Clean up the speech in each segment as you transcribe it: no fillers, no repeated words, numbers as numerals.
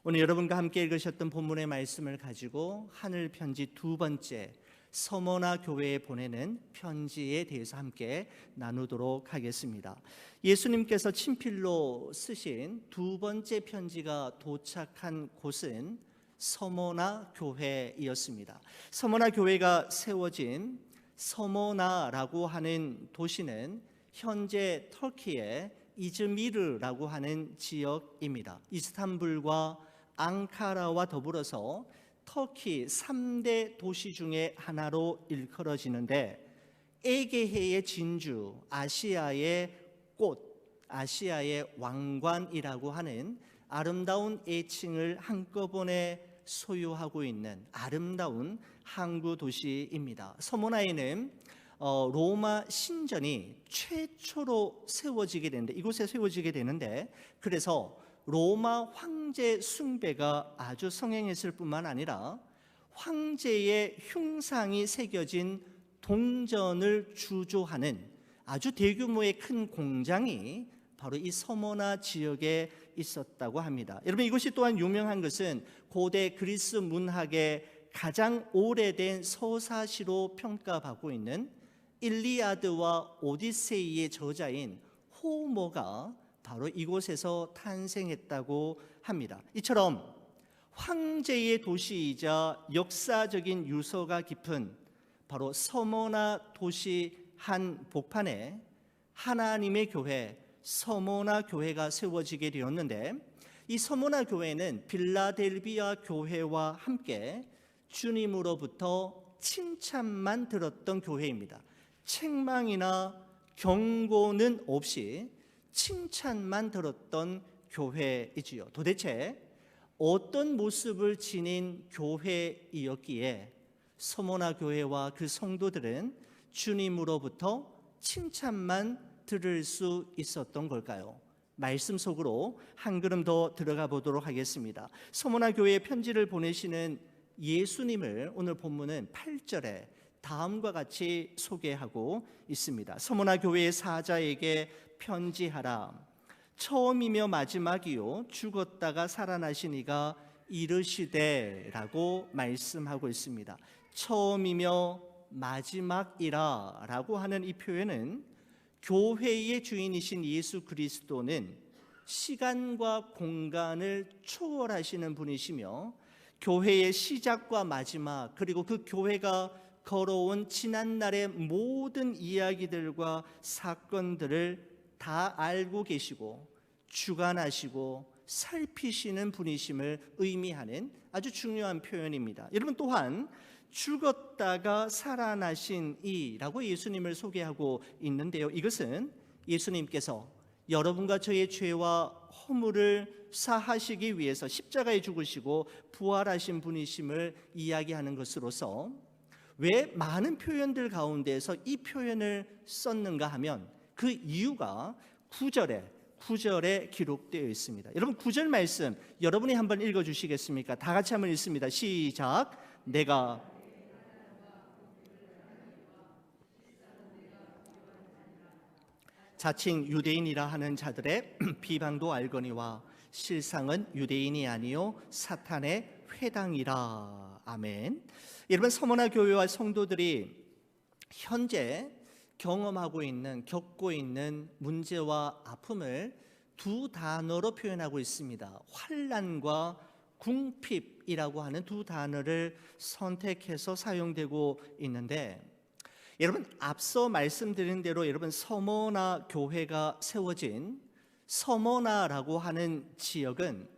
오늘 여러분과 함께 읽으셨던 본문의 말씀을 가지고 하늘 편지 두 번째 서머나 교회에 보내는 편지에 대해서 함께 나누도록 하겠습니다. 예수님께서 친필로 쓰신 두 번째 편지가 도착한 곳은 서머나 교회이었습니다. 서머나 교회가 세워진 서머나라고 하는 도시는 현재 터키의 이즈미르라고 하는 지역입니다. 이스탄불과 앙카라와 더불어서 터키 3대 도시 중에 하나로 일컬어지는데, 에게해의 진주, 아시아의 꽃, 아시아의 왕관이라고 하는 아름다운 애칭을 한꺼번에 소유하고 있는 아름다운 항구 도시입니다. 서머나에는 로마 신전이 최초로 세워지게 되는데, 이곳에 세워지게 되는데, 그래서 로마 황제 숭배가 아주 성행했을 뿐만 아니라 황제의 흉상이 새겨진 동전을 주조하는 아주 대규모의 큰 공장이 바로 이 서머나 지역에 있었다고 합니다. 여러분, 이곳이 또한 유명한 것은 고대 그리스 문학의 가장 오래된 서사시로 평가받고 있는 일리아드와 오디세이의 저자인 호모가 바로 이곳에서 탄생했다고 합니다. 이처럼 황제의 도시이자 역사적인 유서가 깊은 바로 서머나 도시 한복판에 하나님의 교회 서머나 교회가 세워지게 되었는데, 이 서머나 교회는 빌라델비아 교회와 함께 주님으로부터 칭찬만 들었던 교회입니다. 책망이나 경고는 없이 칭찬만 들었던 교회이지요. 도대체 어떤 모습을 지닌 교회이었기에 서머나 교회와 그 성도들은 주님으로부터 칭찬만 들을 수 있었던 걸까요? 말씀 속으로 한 걸음 더 들어가 보도록 하겠습니다. 서머나 교회에 편지를 보내시는 예수님을 오늘 본문은 8절에 다음과 같이 소개하고 있습니다. 서머나 교회의 사자에게 편지하라. 처음이며 마지막이요 죽었다가 살아나신 이가 이르시되 라고 말씀하고 있습니다. 처음이며 마지막이라 라고 하는 이 표현은 교회의 주인이신 예수 그리스도는 시간과 공간을 초월하시는 분이시며, 교회의 시작과 마지막, 그리고 그 교회가 걸어온 지난날의 모든 이야기들과 사건들을 다 알고 계시고 주관하시고 살피시는 분이심을 의미하는 아주 중요한 표현입니다. 여러분, 또한 죽었다가 살아나신 이라고 예수님을 소개하고 있는데요, 이것은 예수님께서 여러분과 저의 죄와 허물을 사하시기 위해서 십자가에 죽으시고 부활하신 분이심을 이야기하는 것으로서, 왜 많은 표현들 가운데서 이 표현을 썼는가 하면 그 이유가 9절에 기록되어 있습니다. 여러분, 9절 말씀 여러분이 한번 읽어주시겠습니까? 다 같이 한번 읽습니다. 시작. 내가 자칭 유대인이라 하는 자들의 비방도 알거니와 실상은 유대인이 아니요 사탄의 회당이라. 아멘. 여러분, 서머나 교회와 성도들이 현재 겪고 있는 문제와 아픔을 두 단어로 표현하고 있습니다. 환난과 궁핍이라고 하는 두 단어를 선택해서 사용되고 있는데, 여러분, 앞서 말씀드린 대로 여러분 서머나 교회가 세워진 서머나라고 하는 지역은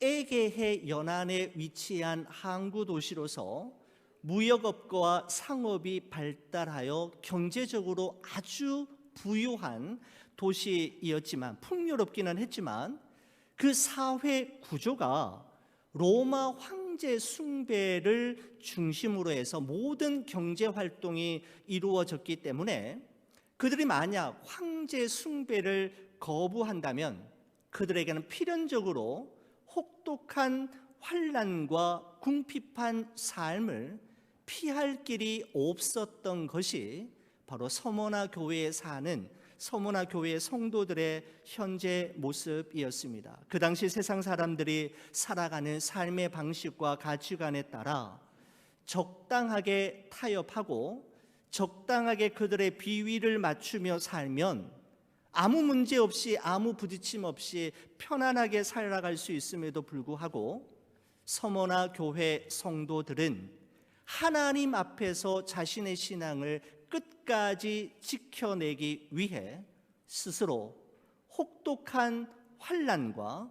에게해 연안에 위치한 항구 도시로서 무역업과 상업이 발달하여 경제적으로 아주 부유한 도시이었지만, 풍요롭기는 했지만 그 사회 구조가 로마 황제 숭배를 중심으로 해서 모든 경제 활동이 이루어졌기 때문에, 그들이 만약 황제 숭배를 거부한다면 그들에게는 필연적으로 혹독한 환난과 궁핍한 삶을 피할 길이 없었던 것이 바로 서머나 교회에 사는 서머나 교회의 성도들의 현재 모습이었습니다. 그 당시 세상 사람들이 살아가는 삶의 방식과 가치관에 따라 적당하게 타협하고 적당하게 그들의 비위를 맞추며 살면 아무 문제 없이 아무 부딪힘 없이 편안하게 살아갈 수 있음에도 불구하고 서머나 교회 성도들은 하나님 앞에서 자신의 신앙을 끝까지 지켜내기 위해 스스로 혹독한 환난과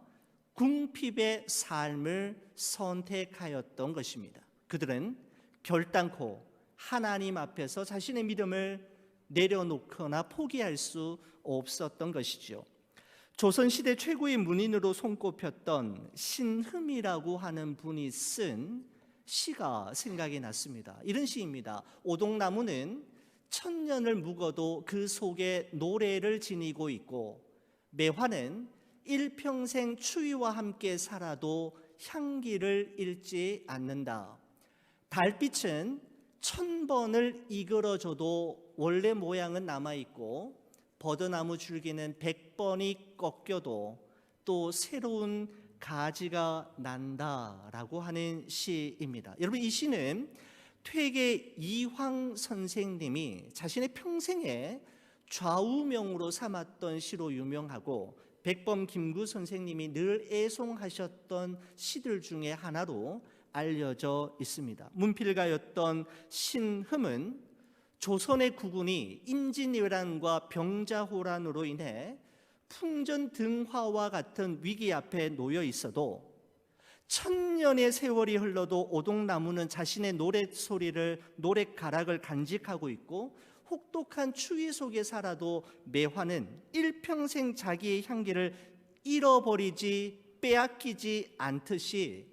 궁핍의 삶을 선택하였던 것입니다. 그들은 결단코 하나님 앞에서 자신의 믿음을 내려놓거나 포기할 수 없었던 것이죠. 조선시대 최고의 문인으로 손꼽혔던 신흠이라고 하는 분이 쓴 시가 생각이 났습니다. 이런 시입니다. 오동나무는 천년을 묵어도 그 속에 노래를 지니고 있고, 매화는 일평생 추위와 함께 살아도 향기를 잃지 않는다. 달빛은 1000번을 이끌어줘도 원래 모양은 남아있고, 버드나무 줄기는 100번이 꺾여도 또 새로운 가지가 난다라고 하는 시입니다. 여러분, 이 시는 퇴계 이황 선생님이 자신의 평생에 좌우명으로 삼았던 시로 유명하고, 백범 김구 선생님이 늘 애송하셨던 시들 중에 하나로 알려져 있습니다. 문필가였던 신흠은 조선의 국군이 임진왜란과 병자호란으로 인해 풍전등화와 같은 위기 앞에 놓여 있어도 1000년의 세월이 흘러도 오동나무는 자신의 노랫소리를, 노랫가락을 간직하고 있고, 혹독한 추위 속에 살아도 매화는 일평생 자기의 향기를 잃어버리지 빼앗기지 않듯이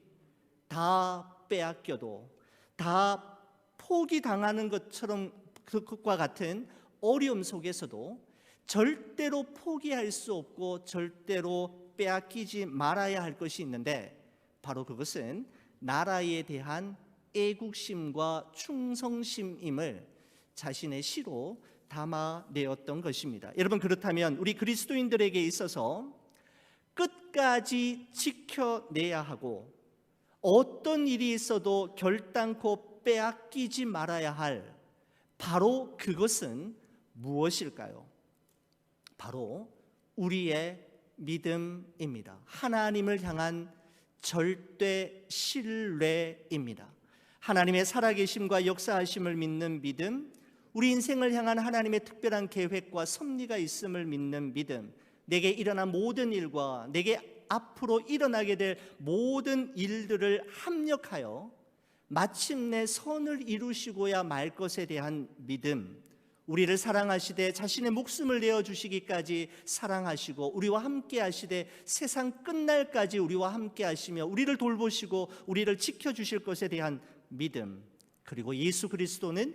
다 빼앗겨도, 다 포기당하는 것처럼 그것과 같은 어려움 속에서도 절대로 포기할 수 없고 절대로 빼앗기지 말아야 할 것이 있는데, 바로 그것은 나라에 대한 애국심과 충성심임을 자신의 시로 담아내었던 것입니다. 여러분, 그렇다면 우리 그리스도인들에게 있어서 끝까지 지켜내야 하고, 어떤 일이 있어도 결단코 빼앗기지 말아야 할 바로 그것은 무엇일까요? 바로 우리의 믿음입니다. 하나님을 향한 절대 신뢰입니다. 하나님의 살아계심과 역사하심을 믿는 믿음, 우리 인생을 향한 하나님의 특별한 계획과 섭리가 있음을 믿는 믿음, 내게 일어난 모든 일과 내게 앞으로 일어나게 될 모든 일들을 합력하여 마침내 선을 이루시고야 말 것에 대한 믿음, 우리를 사랑하시되 자신의 목숨을 내어주시기까지 사랑하시고 우리와 함께 하시되 세상 끝날까지 우리와 함께 하시며 우리를 돌보시고 우리를 지켜주실 것에 대한 믿음, 그리고 예수 그리스도는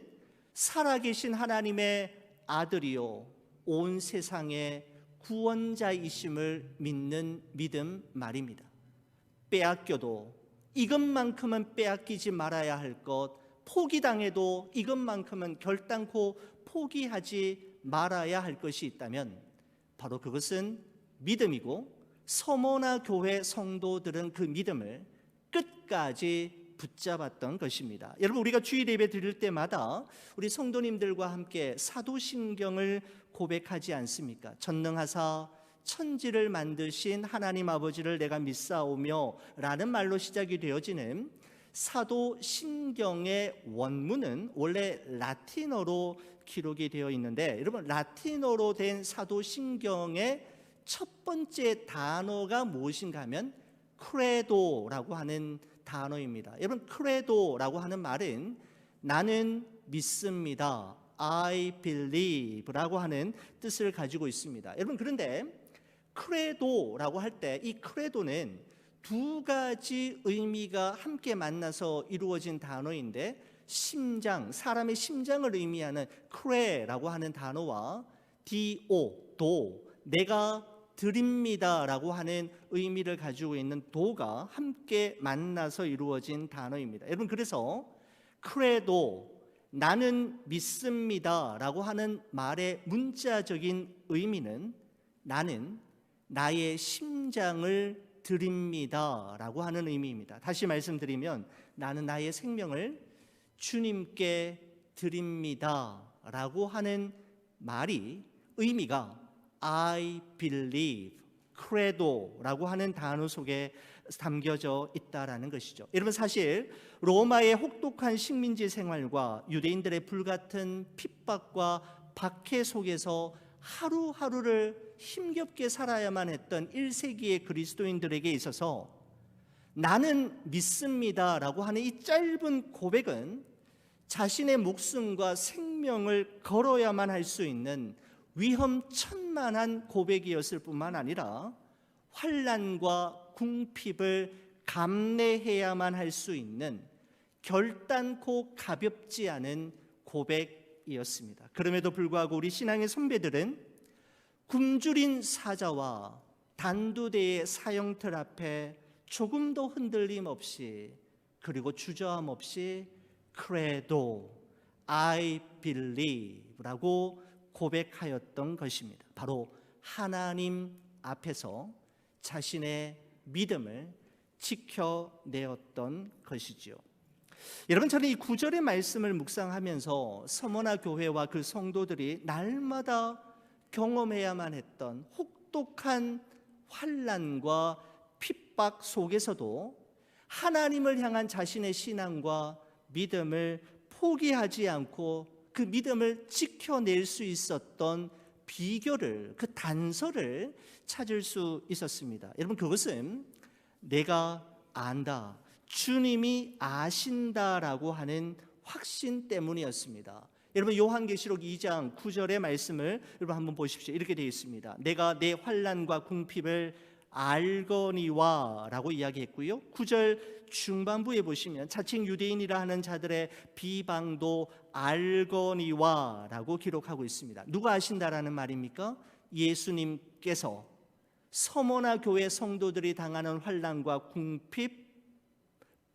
살아계신 하나님의 아들이요 온 세상의 구원자이심을 믿는 믿음 말입니다. 빼앗겨도 이것만큼은 빼앗기지 말아야 할 것, 포기당해도 이것만큼은 결단코 포기하지 말아야 할 것이 있다면 바로 그것은 믿음이고, 서머나 교회 성도들은 그 믿음을 끝까지 붙잡았던 것입니다. 여러분, 우리가 주일 예배 드릴 때마다 우리 성도님들과 함께 사도신경을 고백하지 않습니까? 전능하사 천지를 만드신 하나님 아버지를 내가 믿사오며 라는 말로 시작이 되어지는 사도신경의 원문은 원래 라틴어로 기록이 되어 있는데, 여러분, 라틴어로 된 사도신경의 첫 번째 단어가 무엇인가 하면 크레도라고 하는 단어입니다. 여러분, 크레도라고 하는 말은 나는 믿습니다, I believe라고 하는 뜻을 가지고 있습니다. 여러분, 그런데 크레도라고 할 때 이 크레도는 두 가지 의미가 함께 만나서 이루어진 단어인데, 심장, 사람의 심장을 의미하는 크레라고 하는 단어와 도, 내가 드립니다라고 하는 의미를 가지고 있는 도가 함께 만나서 이루어진 단어입니다. 여러분, 그래서 크레도, 나는 믿습니다라고 하는 말의 문자적인 의미는 나는 나의 심장을 드립니다라고 하는 의미입니다. 다시 말씀드리면 나는 나의 생명을 주님께 드립니다라고 하는 말이 의미가 I believe, credo라고 하는 단어 속에 담겨져 있다라는 것이죠. 여러분, 사실 로마의 혹독한 식민지 생활과 유대인들의 불같은 핍박과 박해 속에서 하루하루를 힘겹게 살아야만 했던 1세기의 그리스도인들에게 있어서 나는 믿습니다라고 하는 이 짧은 고백은 자신의 목숨과 생명을 걸어야만 할 수 있는 위험천만한 고백이었을 뿐만 아니라 환난과 궁핍을 감내해야만 할 수 있는 결단코 가볍지 않은 고백이었습니다. 그럼에도 불구하고 우리 신앙의 선배들은 굶주린 사자와 단두대의 사형틀 앞에 조금도 흔들림 없이 그리고 주저함 없이 credo, I believe라고 고백하였던 것입니다. 바로 하나님 앞에서 자신의 믿음을 지켜내었던 것이지요. 여러분, 저는 이 9절의 말씀을 묵상하면서 서머나 교회와 그 성도들이 날마다 경험해야만 했던 혹독한 환난과 핍박 속에서도 하나님을 향한 자신의 신앙과 믿음을 포기하지 않고 그 믿음을 지켜낼 수 있었던 비결을, 그 단서를 찾을 수 있었습니다. 여러분, 그것은 내가 안다, 주님이 아신다라고 하는 확신 때문이었습니다. 여러분, 요한계시록 2장 9절의 말씀을 여러분 한번 보십시오. 이렇게 되어 있습니다. 내가 내 환난과 궁핍을 알거니와 라고 이야기했고요, 9절 중반부에 보시면 자칭 유대인이라 하는 자들의 비방도 알거니와 라고 기록하고 있습니다. 누가 아신다라는 말입니까? 예수님께서 서머나 교회 성도들이 당하는 환난과 궁핍,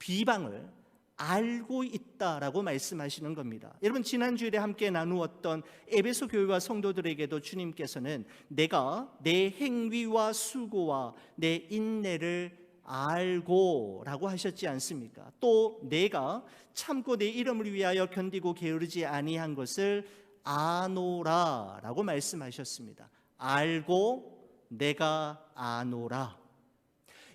비방을 알고 있다라고 말씀하시는 겁니다. 여러분, 지난주일에 함께 나누었던 에베소 교회와 성도들에게도 주님께서는 내가 내 행위와 수고와 내 인내를 알고 라고 하셨지 않습니까? 또 내가 참고 내 이름을 위하여 견디고 게으르지 아니한 것을 아노라 라고 말씀하셨습니다. 알고 내가 아노라.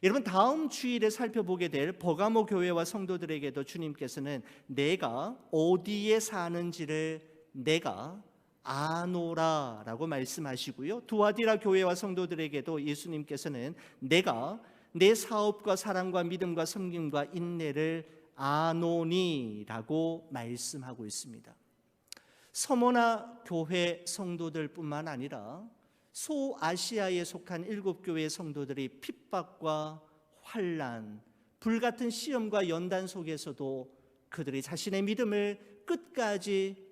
여러분, 다음 주일에 살펴보게 될 버가모 교회와 성도들에게도 주님께서는 내가 어디에 사는지를 내가 아노라 라고 말씀하시고요, 두아디라 교회와 성도들에게도 예수님께서는 내가 내 사업과 사랑과 믿음과 섬김과 인내를 아노니 라고 말씀하고 있습니다. 서머나 교회 성도들 뿐만 아니라 소아시아에 속한 7교회 성도들이 핍박과 환난, 불같은 시험과 연단 속에서도 그들이 자신의 믿음을 끝까지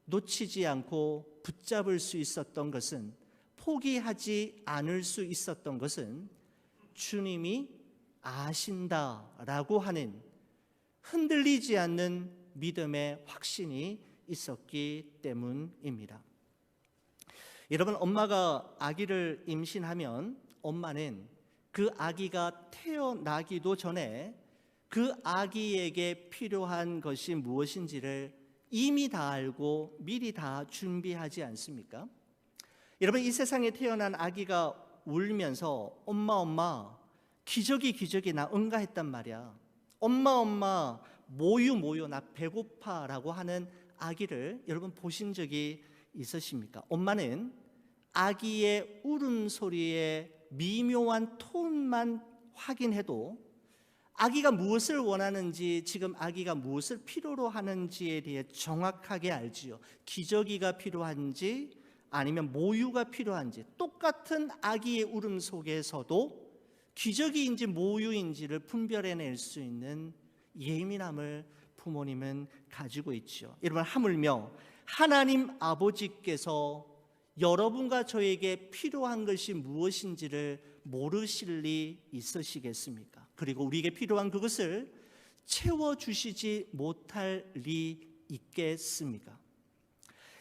놓치지 않고 붙잡을 수 있었던 것은, 포기하지 않을 수 있었던 것은 주님이 아신다라고 하는 흔들리지 않는 믿음의 확신이 있었기 때문입니다. 여러분, 엄마가 아기를 임신하면 엄마는 그 아기가 태어나기도 전에 그 아기에게 필요한 것이 무엇인지를 이미 다 알고 미리 다 준비하지 않습니까? 여러분, 이 세상에 태어난 아기가 울면서 엄마 기저귀 나 응가했단 말이야, 엄마 모유 나 배고파 라고 하는 아기를 여러분 보신 적이 있으십니까? 엄마는 아기의 울음소리의 미묘한 톤만 확인해도 아기가 무엇을 원하는지, 지금 아기가 무엇을 필요로 하는지에 대해 정확하게 알지요. 기저귀가 필요한지 아니면 모유가 필요한지, 똑같은 아기의 울음 속에서도 기저귀인지 모유인지를 분별해낼 수 있는 예민함을 부모님은 가지고 있죠. 여러분, 하물며 하나님 아버지께서 여러분과 저에게 필요한 것이 무엇인지를 모르실 리 있으시겠습니까? 그리고 우리에게 필요한 그것을 채워주시지 못할 리 있겠습니까?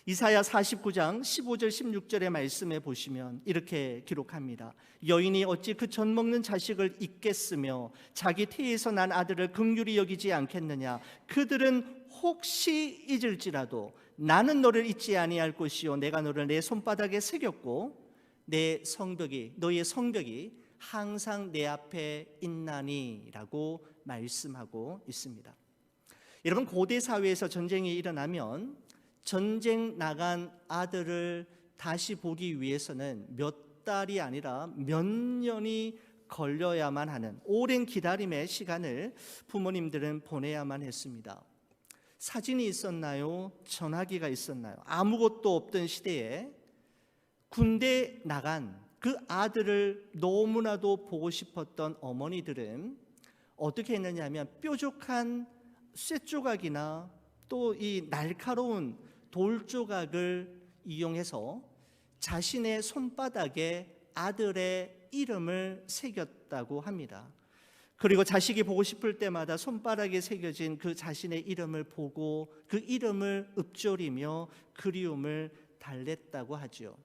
이사야 49장 15절 16절의 말씀에 보시면 이렇게 기록합니다. 여인이 어찌 그 젖 먹는 자식을 잊겠으며 자기 태에서 난 아들을 긍휼히 여기지 않겠느냐. 그들은 혹시 잊을지라도 나는 너를 잊지 아니할 것이요 내가 너를 내 손바닥에 새겼고 내 성벽이 너의 성벽이 항상 내 앞에 있나니라고 말씀하고 있습니다. 여러분, 고대 사회에서 전쟁이 일어나면 전쟁 나간 아들을 다시 보기 위해서는 몇 달이 아니라 몇 년이 걸려야만 하는 오랜 기다림의 시간을 부모님들은 보내야만 했습니다. 사진이 있었나요? 전화기가 있었나요? 아무것도 없던 시대에 군대 나간 그 아들을 너무나도 보고 싶었던 어머니들은 어떻게 했느냐 하면 뾰족한 쇠조각이나 또 이 날카로운 돌조각을 이용해서 자신의 손바닥에 아들의 이름을 새겼다고 합니다. 그리고 자식이 보고 싶을 때마다 손바닥에 새겨진 그 자신의 이름을 보고 그 이름을 읊조리며 그리움을 달랬다고 하죠.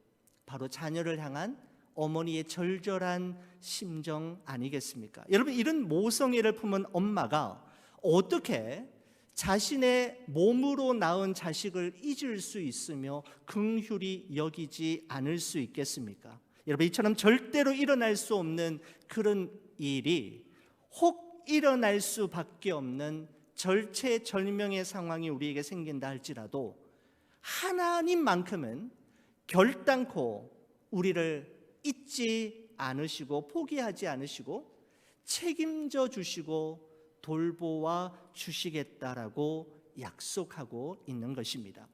바로 자녀를 향한 어머니의 절절한 심정 아니겠습니까? 여러분, 이런 모성애를 품은 엄마가 어떻게 자신의 몸으로 낳은 자식을 잊을 수 있으며 긍휼히 여기지 않을 수 있겠습니까? 여러분, 이처럼 절대로 일어날 수 없는 그런 일이 혹 일어날 수밖에 없는 절체절명의 상황이 우리에게 생긴다 할지라도 하나님만큼은 결단코 우리를 잊지 않으시고 포기하지 않으시고 책임져 주시고 돌보아 주시겠다라고 약속하고 있는 것입니다.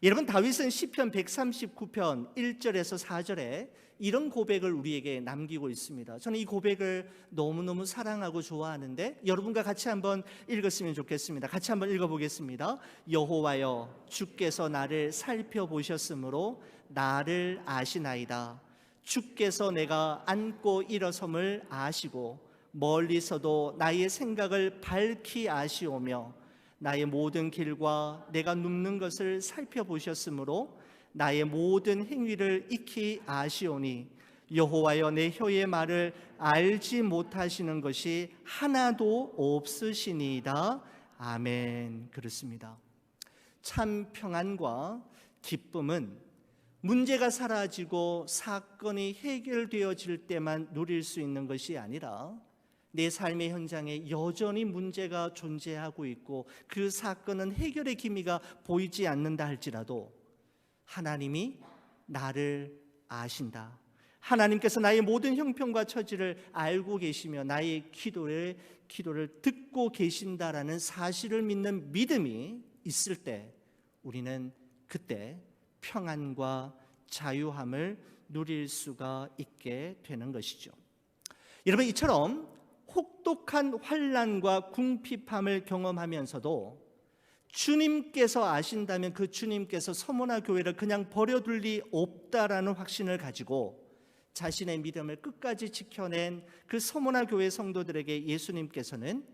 여러분, 다윗은 시편 139편 1절에서 4절에 이런 고백을 우리에게 남기고 있습니다. 저는 이 고백을 너무너무 사랑하고 좋아하는데 여러분과 같이 한번 읽었으면 좋겠습니다. 같이 한번 읽어보겠습니다. 여호와여, 주께서 나를 살펴보셨으므로 나를 아시나이다. 주께서 내가 앉고 일어섬을 아시고 멀리서도 나의 생각을 밝히 아시오며 나의 모든 길과 내가 눕는 것을 살펴보셨으므로 나의 모든 행위를 익히 아시오니 여호와여, 내 혀의 말을 알지 못하시는 것이 하나도 없으시니이다. 아멘. 그렇습니다. 참 평안과 기쁨은 문제가 사라지고 사건이 해결되어질 때만 누릴 수 있는 것이 아니라 내 삶의 현장에 여전히 문제가 존재하고 있고 그 사건은 해결의 기미가 보이지 않는다 할지라도 하나님이 나를 아신다. 하나님께서 나의 모든 형편과 처지를 알고 계시며 나의 기도를 듣고 계신다라는 사실을 믿는 믿음이 있을 때 우리는 그때 평안과 자유함을 누릴 수가 있게 되는 것이죠. 여러분, 이처럼 혹독한 환난과 궁핍함을 경험하면서도 주님께서 아신다면 그 주님께서 서머나 교회를 그냥 버려둘 리 없다라는 확신을 가지고 자신의 믿음을 끝까지 지켜낸 그 서머나 교회 성도들에게 예수님께서는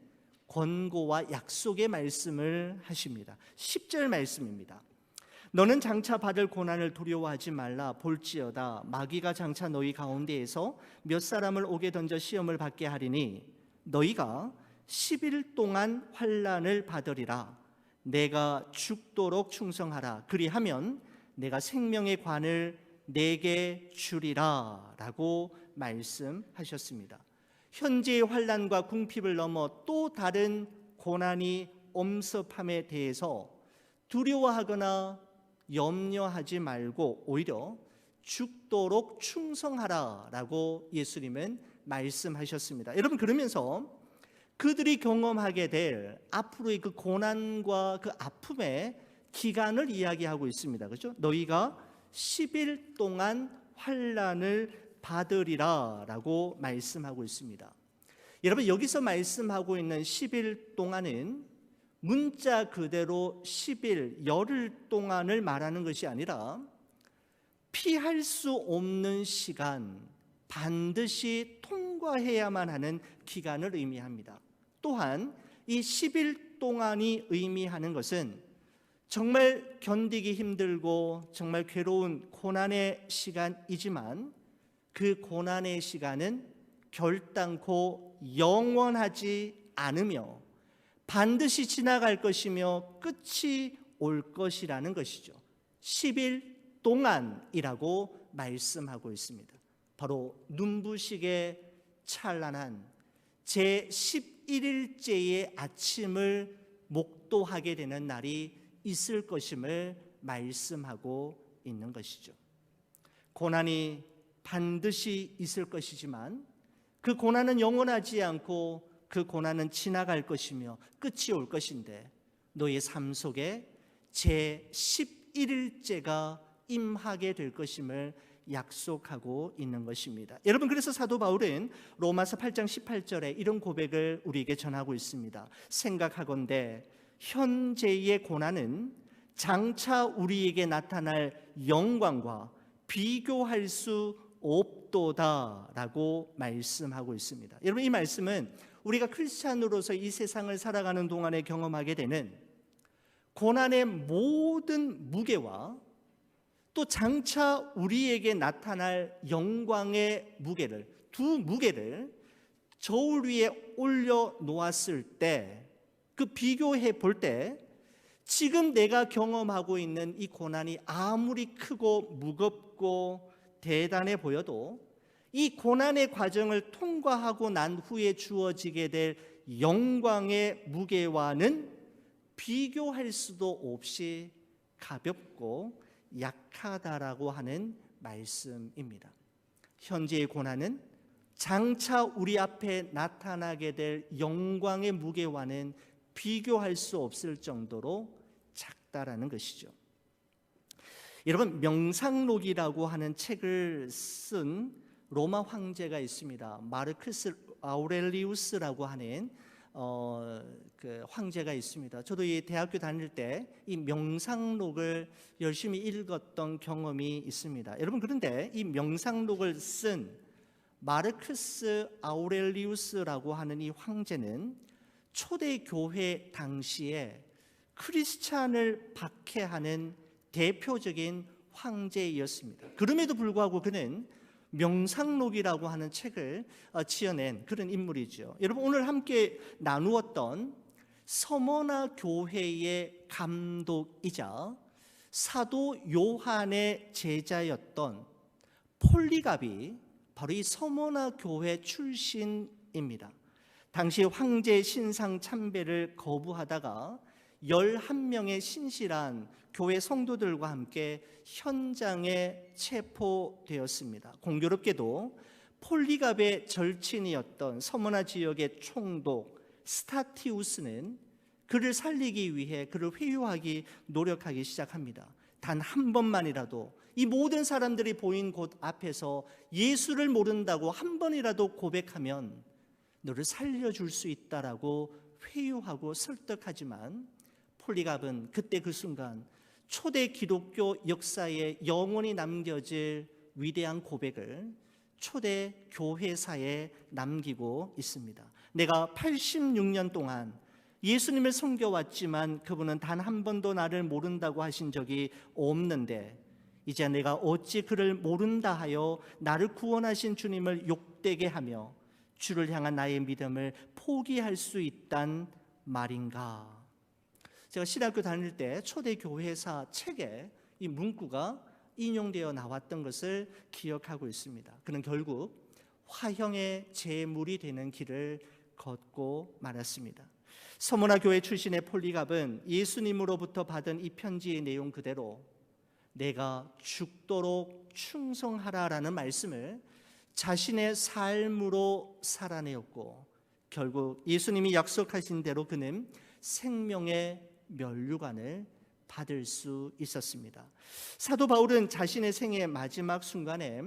권고와 약속의 말씀을 하십니다. 10절 말씀입니다. 너는 장차 받을 고난을 두려워하지 말라. 볼지어다 마귀가 장차 너희 가운데에서 몇 사람을 옥에 던져 시험을 받게 하리니 너희가 10일 동안 환난을 받으리라. 내가 죽도록 충성하라. 그리하면 내가 생명의 관을 내게 주리라 라고 말씀하셨습니다. 현재의 환난과 궁핍을 넘어 또 다른 고난이 엄습함에 대해서 두려워하거나 염려하지 말고 오히려 죽도록 충성하라 라고 예수님은 말씀하셨습니다. 여러분, 그러면서 그들이 경험하게 될 앞으로의 그 고난과 그 아픔의 기간을 이야기하고 있습니다. 그렇죠? 너희가 10일 동안 환난을 받으리라 라고 말씀하고 있습니다. 여러분, 여기서 말씀하고 있는 10일 동안은 문자 그대로 10일, 열흘 동안을 말하는 것이 아니라 피할 수 없는 시간, 반드시 통과해야만 하는 기간을 의미합니다. 또한 이 10일 동안이 의미하는 것은 정말 견디기 힘들고 정말 괴로운 고난의 시간이지만 그 고난의 시간은 결단코 영원하지 않으며 반드시 지나갈 것이며 끝이 올 것이라는 것이죠. 10일 동안이라고 말씀하고 있습니다. 바로 눈부시게 찬란한 제11일째의 아침을 목도하게 되는 날이 있을 것임을 말씀하고 있는 것이죠. 고난이 반드시 있을 것이지만 그 고난은 영원하지 않고 그 고난은 지나갈 것이며 끝이 올 것인데 너의 삶 속에 제11일째가 임하게 될 것임을 약속하고 있는 것입니다. 여러분, 그래서 사도 바울은 로마서 8장 18절에 이런 고백을 우리에게 전하고 있습니다. 생각하건대 현재의 고난은 장차 우리에게 나타날 영광과 비교할 수 없도다라고 말씀하고 있습니다. 여러분, 이 말씀은 우리가 크리스찬으로서 이 세상을 살아가는 동안에 경험하게 되는 고난의 모든 무게와 또 장차 우리에게 나타날 영광의 무게를, 두 무게를 저울 위에 올려 놓았을 때, 그 비교해 볼 때 지금 내가 경험하고 있는 이 고난이 아무리 크고 무겁고 대단해 보여도 이 고난의 과정을 통과하고 난 후에 주어지게 될 영광의 무게와는 비교할 수도 없이 가볍고 약하다라고 하는 말씀입니다. 현재의 고난은 장차 우리 앞에 나타나게 될 영광의 무게와는 비교할 수 없을 정도로 작다라는 것이죠. 여러분, 명상록이라고 하는 책을 쓴 로마 황제가 있습니다. 마르크스 아우렐리우스라고 하는 그 황제가 있습니다. 저도 이 대학교 다닐 때 이 명상록을 열심히 읽었던 경험이 있습니다. 여러분, 그런데 이 명상록을 쓴 마르크스 아우렐리우스라고 하는 이 황제는 초대 교회 당시에 크리스찬을 박해하는 대표적인 황제였습니다. 그럼에도 불구하고 그는 명상록이라고 하는 책을 지어낸 그런 인물이죠. 여러분, 오늘 함께 나누었던 서머나 교회의 감독이자 사도 요한의 제자였던 폴리갑이 바로 이 서머나 교회 출신입니다. 당시 황제 신상 참배를 거부하다가 11명의 신실한 교회 성도들과 함께 현장에 체포되었습니다. 공교롭게도 폴리갑의 절친이었던 서머나 지역의 총독 스타티우스는 그를 살리기 위해 그를 회유하기 노력하기 시작합니다. 단 한 번만이라도 이 모든 사람들이 보인 곳 앞에서 예수를 모른다고 한 번이라도 고백하면 너를 살려줄 수 있다라고 회유하고 설득하지만 폴리갑은 그때 그 순간 초대 기독교 역사에 영원히 남겨질 위대한 고백을 초대 교회사에 남기고 있습니다. 내가 86년 동안 예수님을 섬겨왔지만 그분은 단 한 번도 나를 모른다고 하신 적이 없는데 이제 내가 어찌 그를 모른다 하여 나를 구원하신 주님을 욕되게 하며 주를 향한 나의 믿음을 포기할 수 있단 말인가? 제가 신학교 다닐 때 초대 교회사 책에 이 문구가 인용되어 나왔던 것을 기억하고 있습니다. 그는 결국 화형의 제물이 되는 길을 걷고 말았습니다. 서머나 교회 출신의 폴리갑은 예수님으로부터 받은 이 편지의 내용 그대로 내가 죽도록 충성하라라는 말씀을 자신의 삶으로 살아내었고 결국 예수님이 약속하신 대로 그는 생명의 면류관을 받을 수 있었습니다. 사도 바울은 자신의 생의 마지막 순간에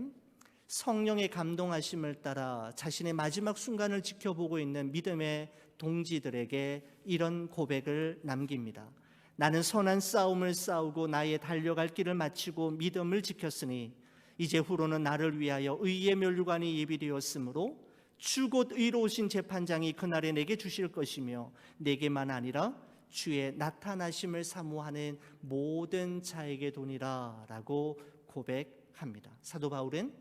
성령의 감동하심을 따라 자신의 마지막 순간을 지켜보고 있는 믿음의 동지들에게 이런 고백을 남깁니다. 나는 선한 싸움을 싸우고 나의 달려갈 길을 마치고 믿음을 지켰으니 이제 후로는 나를 위하여 의의 면류관이 예비되었으므로 주 곧 의로우신 재판장이 그날에 내게 주실 것이며 내게만 아니라 주의 나타나심을 사모하는 모든 자에게 도니라 라고 고백합니다. 사도 바울은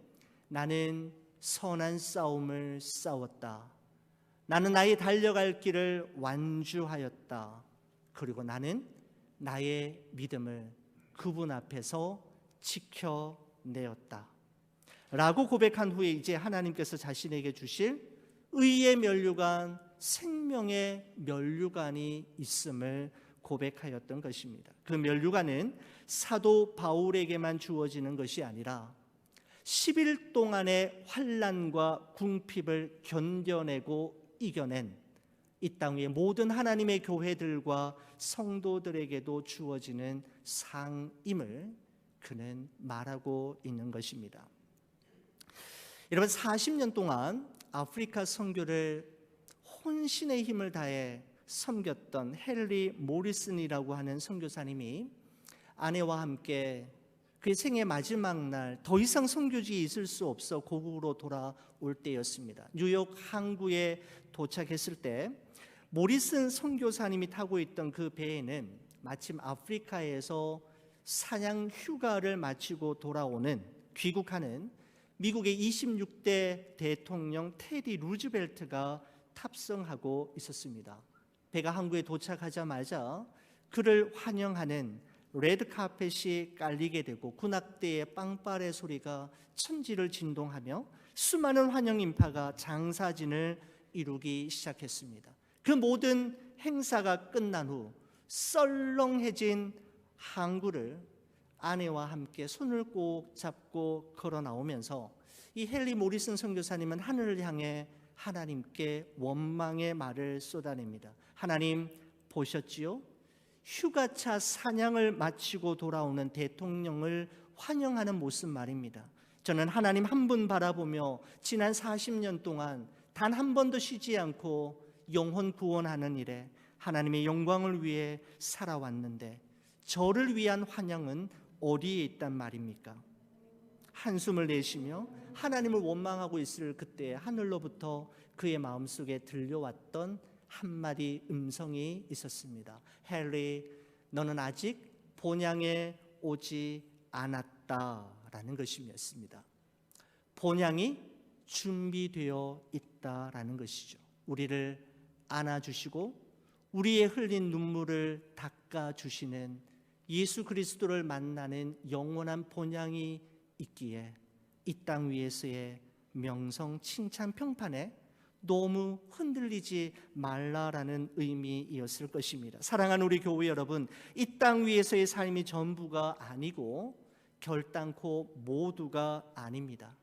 나는 선한 싸움을 싸웠다. 나는 나의 달려갈 길을 완주하였다. 그리고 나는 나의 믿음을 그분 앞에서 지켜내었다 라고 고백한 후에 이제 하나님께서 자신에게 주실 의의 면류관, 생명의 면류관이 있음을 고백하였던 것입니다. 그 면류관은 사도 바울에게만 주어지는 것이 아니라 10일 동안의 환난과 궁핍을 견뎌내고 이겨낸 이 땅 위의 모든 하나님의 교회들과 성도들에게도 주어지는 상임을 그는 말하고 있는 것입니다. 여러분, 40년 동안 아프리카 선교를 혼신의 힘을 다해 섬겼던 헨리 모리슨이라고 하는 선교사님이 아내와 함께 그의 생애 마지막 날 더 이상 선교지에 있을 수 없어 고국으로 돌아올 때였습니다. 뉴욕 항구에 도착했을 때 모리슨 선교사님이 타고 있던 그 배에는 마침 아프리카에서 사냥 휴가를 마치고 돌아오는 귀국하는 미국의 26대 대통령 테디 루즈벨트가 탑승하고 있었습니다. 배가 항구에 도착하자마자 그를 환영하는 레드카펫이 깔리게 되고 군악대의 빵빠레 소리가 천지를 진동하며 수많은 환영 인파가 장사진을 이루기 시작했습니다. 그 모든 행사가 끝난 후 썰렁해진 항구를 아내와 함께 손을 꼭 잡고 걸어 나오면서 이 헨리 모리슨 선교사님은 하늘을 향해 하나님께 원망의 말을 쏟아냅니다. 하나님 보셨지요? 휴가차 사냥을 마치고 돌아오는 대통령을 환영하는 모습 말입니다. 저는 하나님 한 분 바라보며 지난 40년 동안 단 한 번도 쉬지 않고 영혼 구원하는 일에 하나님의 영광을 위해 살아왔는데 저를 위한 환영은 어디에 있단 말입니까? 한숨을 내쉬며 하나님을 원망하고 있을 그때 하늘로부터 그의 마음속에 들려왔던 한마디 음성이 있었습니다. 헨리, 너는 아직 본향에 오지 않았다라는 것이었습니다. 본향이 준비되어 있다라는 것이죠. 우리를 안아주시고 우리의 흘린 눈물을 닦아주시는 예수 그리스도를 만나는 영원한 본향이 있기에 이 땅 위에서의 명성 칭찬 평판에 너무 흔들리지 말라라는 의미이었을 것입니다. 사랑하는 우리 교회 여러분, 이 땅 위에서의 삶이 전부가 아니고 결단코 모두가 아닙니다.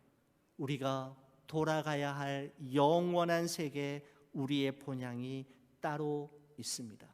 우리가 돌아가야 할 영원한 세계, 우리의 본향이 따로 있습니다.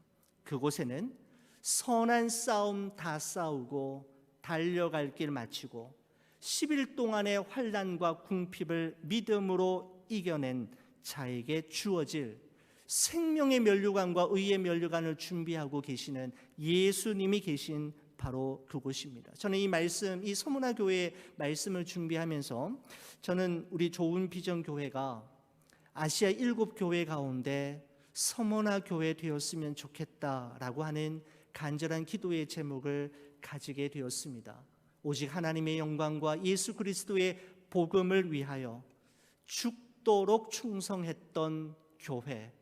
그곳에는 선한 싸움 다 싸우고 달려갈 길 마치고 10일 동안의 환난과 궁핍을 믿음으로 이겨낸 자에게 주어질 생명의 면류관과 의의 면류관을 준비하고 계시는 예수님이 계신 바로 그곳입니다. 저는 이 말씀, 이 서문화 교회의 말씀을 준비하면서 저는 우리 좋은 비전 교회가 아시아 7교회 가운데 서문화 교회 되었으면 좋겠다라고 하는 간절한 기도의 제목을 가지게 되었습니다. 오직 하나님의 영광과 예수 그리스도의 복음을 위하여 죽도록 충성했던 교회,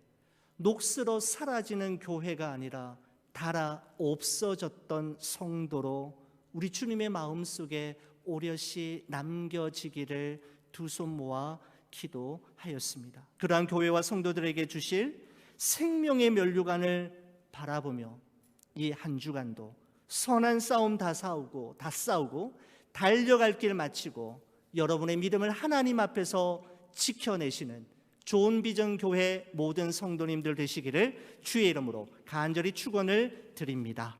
녹슬어 사라지는 교회가 아니라 닳아 없어졌던 성도로 우리 주님의 마음속에 오롯이 남겨지기를 두 손 모아 기도하였습니다. 그러한 교회와 성도들에게 주실 생명의 면류관을 바라보며 이 한 주간도 선한 싸움 다 싸우고 달려갈 길 마치고 여러분의 믿음을 하나님 앞에서 지켜내시는 좋은 비전 교회 모든 성도님들 되시기를 주의 이름으로 간절히 축원을 드립니다.